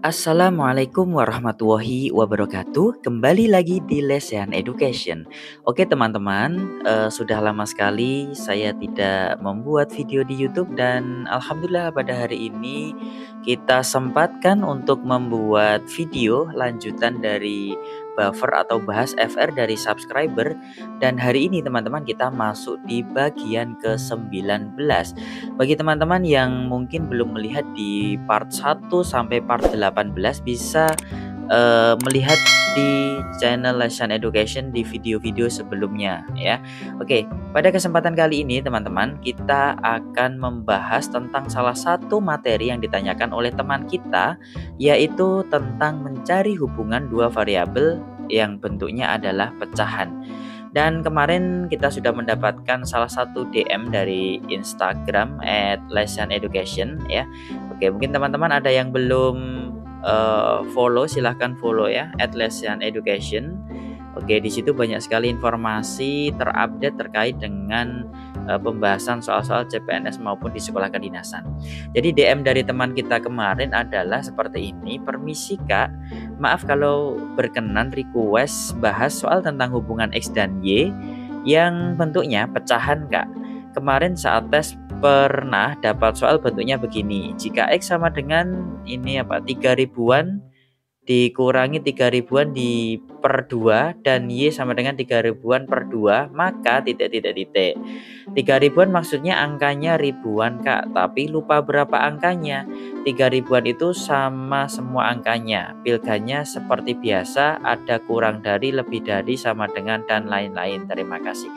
Assalamualaikum warahmatullahi wabarakatuh. Kembali lagi di Lesehan Education. Oke teman-teman, sudah lama sekali saya tidak membuat video di YouTube dan alhamdulillah pada hari ini kita sempatkan untuk membuat video lanjutan dari buffer atau bahas FR dari subscriber. Dan hari ini teman-teman kita masuk di bagian ke-19. Bagi teman-teman yang mungkin belum melihat di part 1 sampai part 18 bisa melihat di channel Lesehan Education di video-video sebelumnya ya. Oke, pada kesempatan kali ini teman-teman kita akan membahas tentang salah satu materi yang ditanyakan oleh teman kita, yaitu tentang mencari hubungan dua variabel yang bentuknya adalah pecahan. Dan kemarin kita sudah mendapatkan salah satu DM dari Instagram @lesehaneducation ya. Oke, mungkin teman-teman ada yang belum follow, silahkan follow ya @lesehaneducation. Oke, di situ banyak sekali informasi terupdate terkait dengan pembahasan soal-soal CPNS maupun di sekolah kedinasan. Jadi DM dari teman kita kemarin adalah seperti ini. Permisi Kak, maaf kalau berkenan request bahas soal tentang hubungan X dan Y yang bentuknya pecahan Kak. Kemarin saat tes pernah dapat soal bentuknya begini. Jika X sama dengan ini 3 ribuan dikurangi 3 ribuan di per 2 dan Y sama dengan 3 ribuan per 2, maka titik. 3 ribuan maksudnya angkanya ribuan Kak, tapi lupa berapa angkanya. 3 ribuan itu sama semua angkanya. Pilganya seperti biasa, ada kurang dari, lebih dari, sama dengan, dan lain-lain. Terima kasih.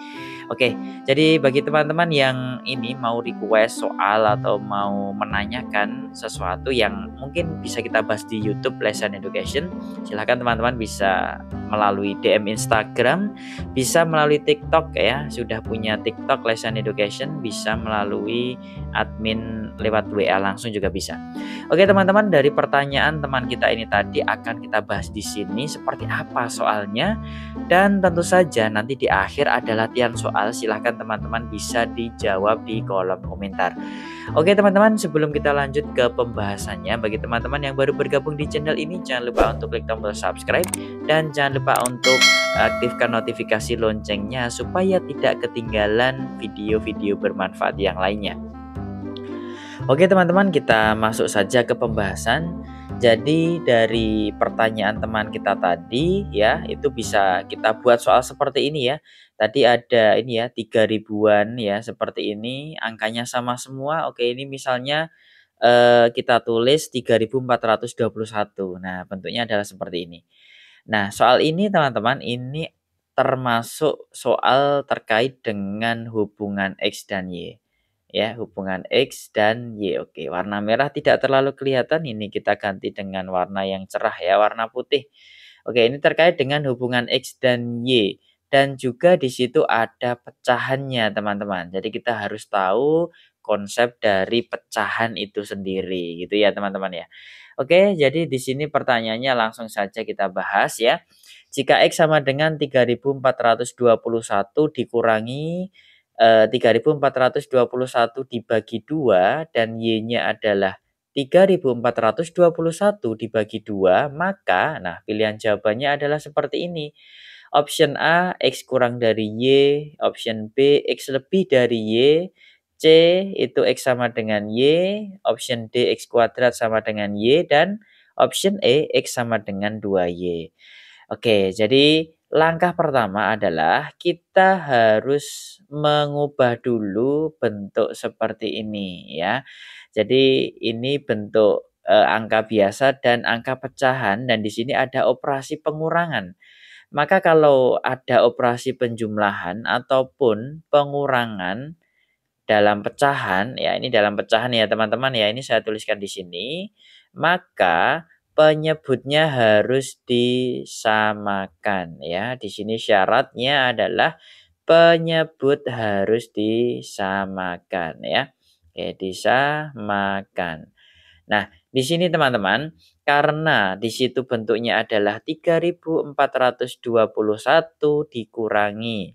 Oke, jadi bagi teman-teman yang ini mau request soal atau mau menanyakan sesuatu yang mungkin bisa kita bahas di YouTube Lesehan Education, silahkan teman-teman bisa melalui DM Instagram, bisa melalui TikTok ya, sudah punya TikTok Lesehan Education, bisa melalui admin lewat WA langsung juga bisa. Oke teman-teman, dari pertanyaan teman kita ini tadi akan kita bahas di sini seperti apa soalnya, dan tentu saja nanti di akhir ada latihan soal, silahkan teman-teman bisa dijawab di kolom komentar. Oke teman-teman, sebelum kita lanjut ke pembahasannya, bagi teman-teman yang baru bergabung di channel ini, jangan lupa untuk klik tombol subscribe dan jangan lupa untuk aktifkan notifikasi loncengnya supaya tidak ketinggalan video-video bermanfaat yang lainnya. Oke teman-teman, kita masuk saja ke pembahasan. Jadi dari pertanyaan teman kita tadi ya, itu bisa kita buat soal seperti ini ya. Tadi ada ini ya 3 ribuan ya, seperti ini, angkanya sama semua. Oke, ini misalnya kita tulis 3421. Nah, bentuknya adalah seperti ini. Nah, soal ini teman-teman, ini termasuk soal terkait dengan hubungan X dan Y. Ya, hubungan X dan Y. Oke, warna merah tidak terlalu kelihatan, ini kita ganti dengan warna yang cerah ya, warna putih. Oke, ini terkait dengan hubungan X dan Y. Dan juga di situ ada pecahannya, teman-teman. Jadi kita harus tahu konsep dari pecahan itu sendiri, gitu ya, teman-teman ya. Oke, jadi di sini pertanyaannya langsung saja kita bahas ya. Jika X sama dengan 3421 dikurangi 3421 dibagi 2 dan Y-nya adalah 3421 dibagi 2, maka nah pilihan jawabannya adalah seperti ini. Option A, X kurang dari Y, option B, X lebih dari Y, C itu X sama dengan Y, option D, X kuadrat sama dengan Y, dan option E, X sama dengan 2Y. Oke, jadi langkah pertama adalah kita harus mengubah dulu bentuk seperti ini ya. Jadi ini bentuk angka biasa dan angka pecahan, dan di sini ada operasi pengurangan. Maka kalau ada operasi penjumlahan ataupun pengurangan dalam pecahan, ya ini dalam pecahan ya teman-teman ya, ini saya tuliskan di sini, maka penyebutnya harus disamakan ya. Di sini syaratnya adalah penyebut harus disamakan ya. Oke, disamakan. Nah, di sini teman-teman, karena di situ bentuknya adalah 3421 dikurangi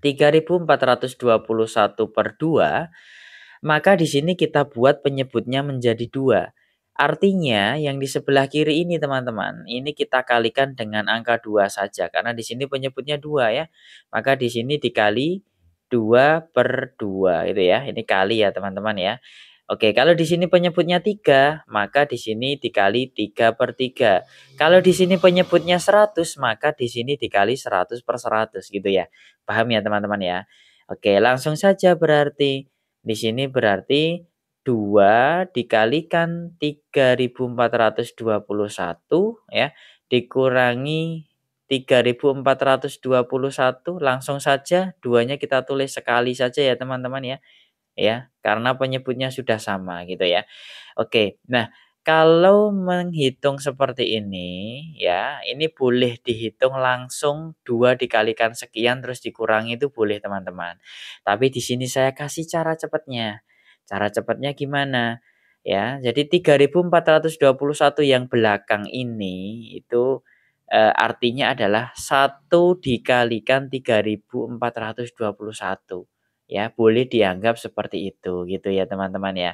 3421 per 2, maka di sini kita buat penyebutnya menjadi 2. Artinya yang di sebelah kiri ini teman-teman, ini kita kalikan dengan angka 2 saja karena di sini penyebutnya 2 ya. Maka di sini dikali 2/2 gitu ya. Ini kali ya teman-teman ya. Oke, kalau di sini penyebutnya 3, maka di sini dikali 3/3. Kalau di sini penyebutnya 100, maka di sini dikali 100/100 gitu ya. Paham ya teman-teman ya? Oke, langsung saja berarti. Di sini berarti 2 dikalikan 3.421 ya, dikurangi 3.421 langsung saja 2-nya kita tulis sekali saja ya teman-teman ya, karena penyebutnya sudah sama gitu ya. Oke, nah kalau menghitung seperti ini ya, ini boleh dihitung langsung 2 dikalikan sekian terus dikurangi itu boleh teman-teman. Tapi di sini saya kasih cara cepatnya. Cara cepatnya gimana? Ya, jadi 3.421 yang belakang ini itu artinya adalah 1 dikalikan 3.421 ya, boleh dianggap seperti itu gitu ya teman-teman ya.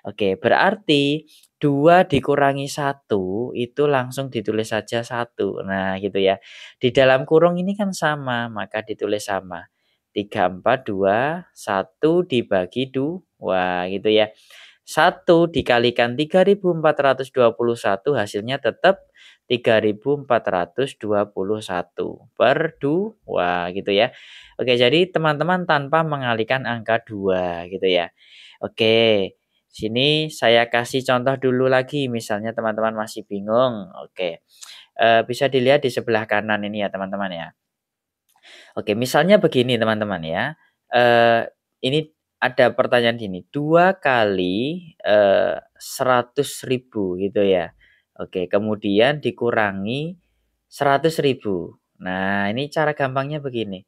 Oke, berarti 2 dikurangi 1 itu langsung ditulis saja 1. Nah, gitu ya. Di dalam kurung ini kan sama, maka ditulis sama. 3, 4, 2, 1 dibagi 2 gitu ya. 1 dikalikan 3.421 hasilnya tetap 3.421/2 gitu ya. Oke, jadi teman-teman tanpa mengalihkan angka 2 gitu ya. Oke, sini saya kasih contoh dulu lagi, misalnya teman-teman masih bingung. Oke, bisa dilihat di sebelah kanan ini ya teman-teman ya. Oke, misalnya begini teman-teman ya, ini ada pertanyaan gini, 2 kali, 100.000 gitu ya. Oke, kemudian dikurangi 100.000. Nah, ini cara gampangnya begini.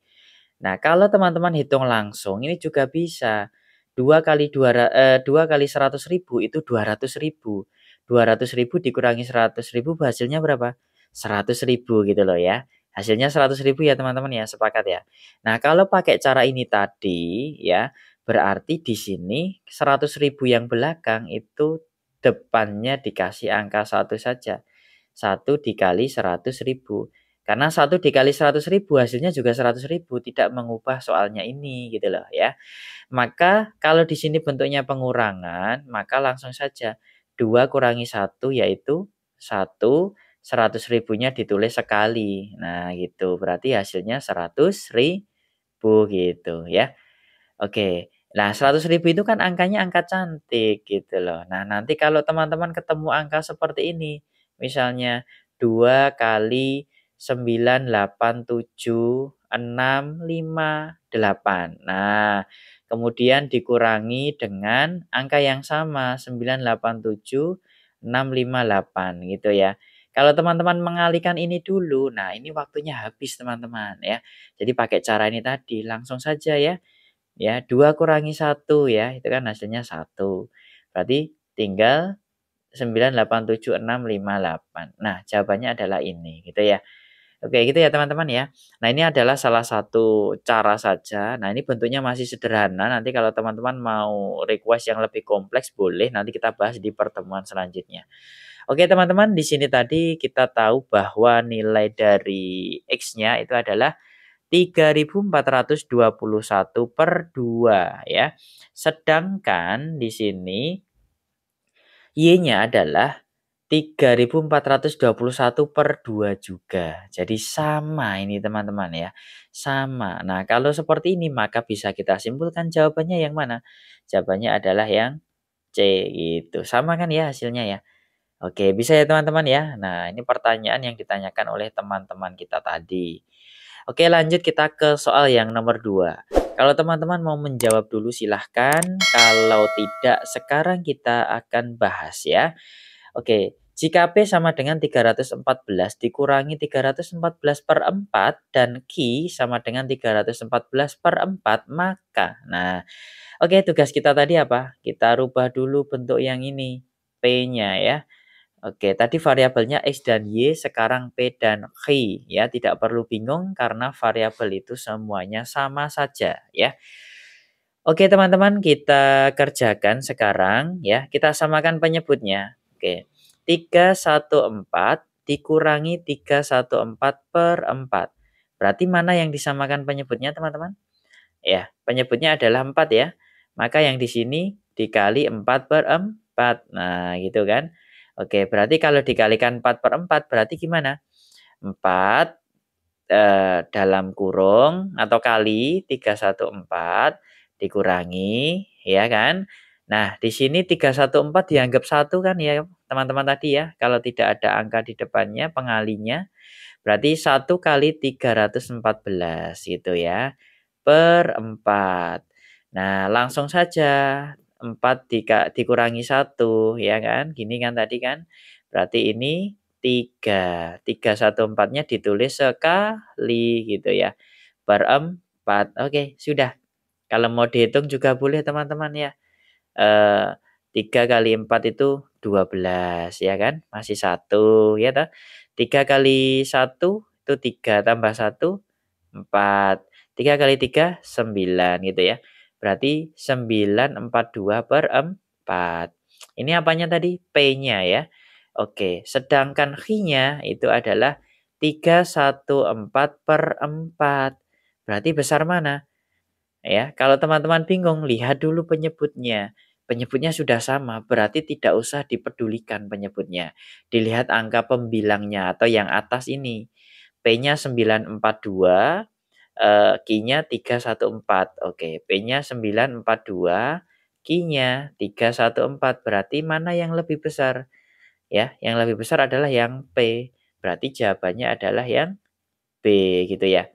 Nah, kalau teman-teman hitung langsung ini juga bisa. 2 kali 100.000 itu 200.000. 200.000 dikurangi 100.000 hasilnya berapa? 100.000 gitu loh ya. Hasilnya 100.000 ya teman-teman ya, sepakat ya. Nah, kalau pakai cara ini tadi ya, berarti di sini 100.000 yang belakang itu depannya dikasih angka 1 saja. 1 dikali 100.000. Karena 1 dikali 100.000 hasilnya juga 100.000, tidak mengubah soalnya ini gitu loh ya. Maka kalau di sini bentuknya pengurangan, maka langsung saja 2 kurangi 1 yaitu 1, 100.000-nya ditulis sekali. Nah gitu, berarti hasilnya 100.000 gitu ya. Oke. Nah, 100.000 itu kan angkanya angka cantik gitu loh. Nah, nanti kalau teman-teman ketemu angka seperti ini, misalnya 2 kali 987,658. Nah, kemudian dikurangi dengan angka yang sama 987,658 gitu ya. Kalau teman-teman mengalihkan ini dulu, nah ini waktunya habis teman-teman ya. Jadi pakai cara ini tadi, langsung saja ya. Ya, 2 kurangi 1 ya, itu kan hasilnya 1. Berarti tinggal 987,658. Nah, jawabannya adalah ini, gitu ya. Oke, gitu ya teman-teman ya. Nah, ini adalah salah satu cara saja. Nah, ini bentuknya masih sederhana, nanti kalau teman-teman mau request yang lebih kompleks boleh, nanti kita bahas di pertemuan selanjutnya. Oke teman-teman, di sini tadi kita tahu bahwa nilai dari X-nya itu adalah 3.421/2 ya. Sedangkan di sini Y-nya adalah 3.421/2 juga. Jadi sama ini teman-teman ya, sama. Nah, kalau seperti ini maka bisa kita simpulkan jawabannya yang mana? Jawabannya adalah yang C gitu. Sama kan ya hasilnya ya? Oke, bisa ya teman-teman ya. Nah, ini pertanyaan yang ditanyakan oleh teman-teman kita tadi. Oke, lanjut kita ke soal yang nomor 2. Kalau teman-teman mau menjawab dulu silahkan. Kalau tidak, sekarang kita akan bahas ya. Oke, jika P sama dengan 314 dikurangi 314 per 4 dan Q sama dengan 314 per 4, maka, nah, oke tugas kita tadi apa? Kita rubah dulu bentuk yang ini, P-nya ya. Oke, tadi variabelnya X dan Y, sekarang P dan Q ya. Tidak perlu bingung karena variabel itu semuanya sama saja ya. Oke teman-teman, kita kerjakan sekarang ya. Kita samakan penyebutnya. Oke. 314 dikurangi 314/4. Berarti mana yang disamakan penyebutnya, teman-teman? Ya, penyebutnya adalah 4 ya. Maka yang di sini dikali 4/4. Nah, gitu kan. Oke, berarti kalau dikalikan 4/4 berarti gimana? 4 dalam kurung atau kali 314 dikurangi, ya kan. Nah, di sini 314 dianggap 1 kan ya teman-teman tadi ya. Kalau tidak ada angka di depannya pengalinya, berarti 1 kali 314 gitu ya, per 4. Nah, langsung saja 4 dikurangi 1 ya kan, gini kan tadi kan. Berarti ini 3. 314-nya ditulis sekali gitu ya, per 4. Oke, sudah. Kalau mau dihitung juga boleh teman-teman ya. 3 kali 4 itu 12 ya kan, masih 1 ya toh. 3 kali 1 itu 3 tambah 1 4. 3 kali 3 9 gitu ya. Berarti 942/4. Ini apanya tadi? P-nya ya. Oke, sedangkan Q-nya itu adalah 314/4. Berarti besar mana? Ya, kalau teman-teman bingung, lihat dulu penyebutnya. Penyebutnya sudah sama, berarti tidak usah dipedulikan penyebutnya. Dilihat angka pembilangnya atau yang atas ini. P-nya 942, Q-nya 314. Oke, P-nya 942, Q-nya 314. Berarti mana yang lebih besar? Ya, yang lebih besar adalah yang P. Berarti jawabannya adalah yang B gitu ya.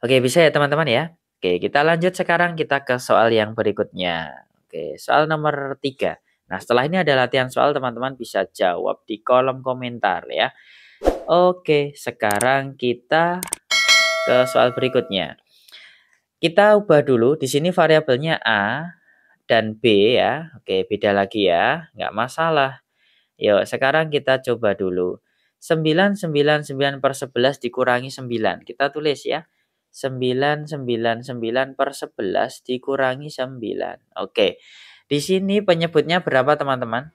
Oke, bisa ya teman-teman ya. Oke, kita lanjut sekarang kita ke soal yang berikutnya. Oke, soal nomor 3. Nah, setelah ini ada latihan soal, teman-teman bisa jawab di kolom komentar ya. Oke, sekarang kita ke soal berikutnya. Kita ubah dulu, di sini variabelnya A dan B ya. Oke, beda lagi ya, nggak masalah. Yuk, sekarang kita coba dulu. 9/11 dikurangi 9. Kita tulis ya. 9/11 dikurangi 9. Oke. Di sini penyebutnya berapa teman-teman?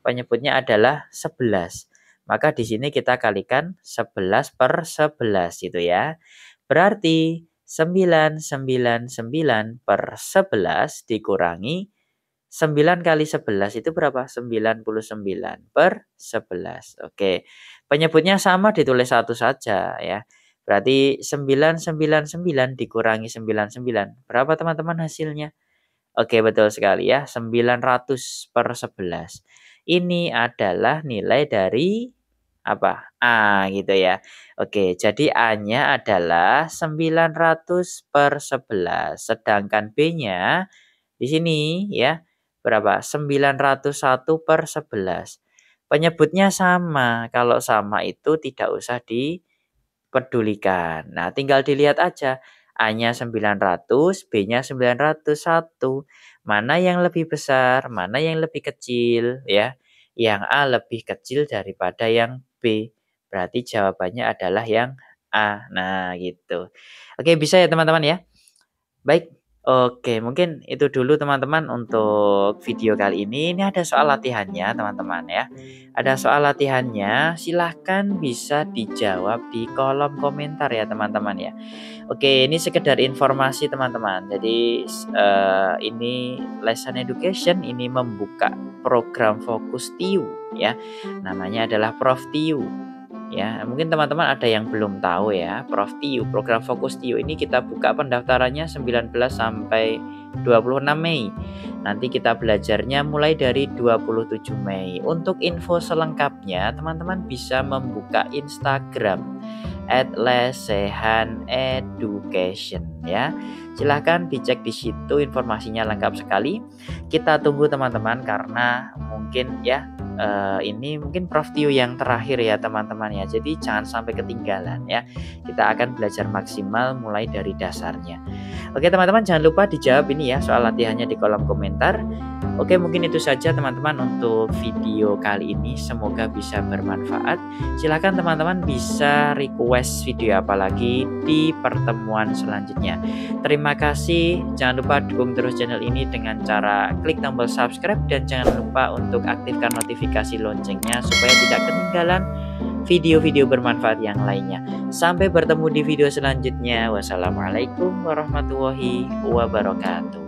Penyebutnya adalah 11. Maka di sini kita kalikan 11/11 gitu ya. Berarti 9/11 dikurangi 9 kali 11 itu berapa? 99/11. Oke. Penyebutnya sama ditulis 1 saja ya. Berarti 999 dikurangi 99. Berapa teman-teman hasilnya? Oke, betul sekali ya. 900/11. Ini adalah nilai dari apa? A gitu ya. Oke, jadi A-nya adalah 900/11. Sedangkan B-nya di sini ya berapa? 901/11. Penyebutnya sama. Kalau sama itu tidak usah dipedulikan. Nah, tinggal dilihat aja. A-nya 900, B-nya 901. Mana yang lebih besar, mana yang lebih kecil ya. Yang A lebih kecil daripada yang B. Berarti jawabannya adalah yang A. Nah, gitu. Oke, bisa ya teman-teman ya. Baik. Oke, mungkin itu dulu teman-teman untuk video kali ini. Ini ada soal latihannya teman-teman ya. Ada soal latihannya, silahkan bisa dijawab di kolom komentar ya teman-teman ya. Oke, ini sekedar informasi teman-teman. Jadi ini Lesson Education ini membuka program fokus TIU ya. Namanya adalah Prof TIU. Ya, mungkin teman-teman ada yang belum tahu ya, Prof TIU, program fokus TIU ini kita buka pendaftarannya 19 sampai 26 Mei. Nanti kita belajarnya mulai dari 27 Mei. Untuk info selengkapnya, teman-teman bisa membuka Instagram @lesehaneducation ya. Silahkan dicek di situ, informasinya lengkap sekali. Kita tunggu teman-teman karena mungkin ya ini mungkin Prof TIU yang terakhir ya teman-teman ya. Jadi jangan sampai ketinggalan ya. Kita akan belajar maksimal mulai dari dasarnya. Oke teman-teman, jangan lupa dijawab ini ya soal latihannya di kolom komentar. Oke, mungkin itu saja teman-teman untuk video kali ini. Semoga bisa bermanfaat. Silakan teman-teman bisa request video apa lagi di pertemuan selanjutnya. Terima kasih. Jangan lupa dukung terus channel ini dengan cara klik tombol subscribe dan jangan lupa untuk aktifkan notifikasi notifikasi loncengnya supaya tidak ketinggalan video-video bermanfaat yang lainnya. Sampai bertemu di video selanjutnya. Wassalamualaikum warahmatullahi wabarakatuh.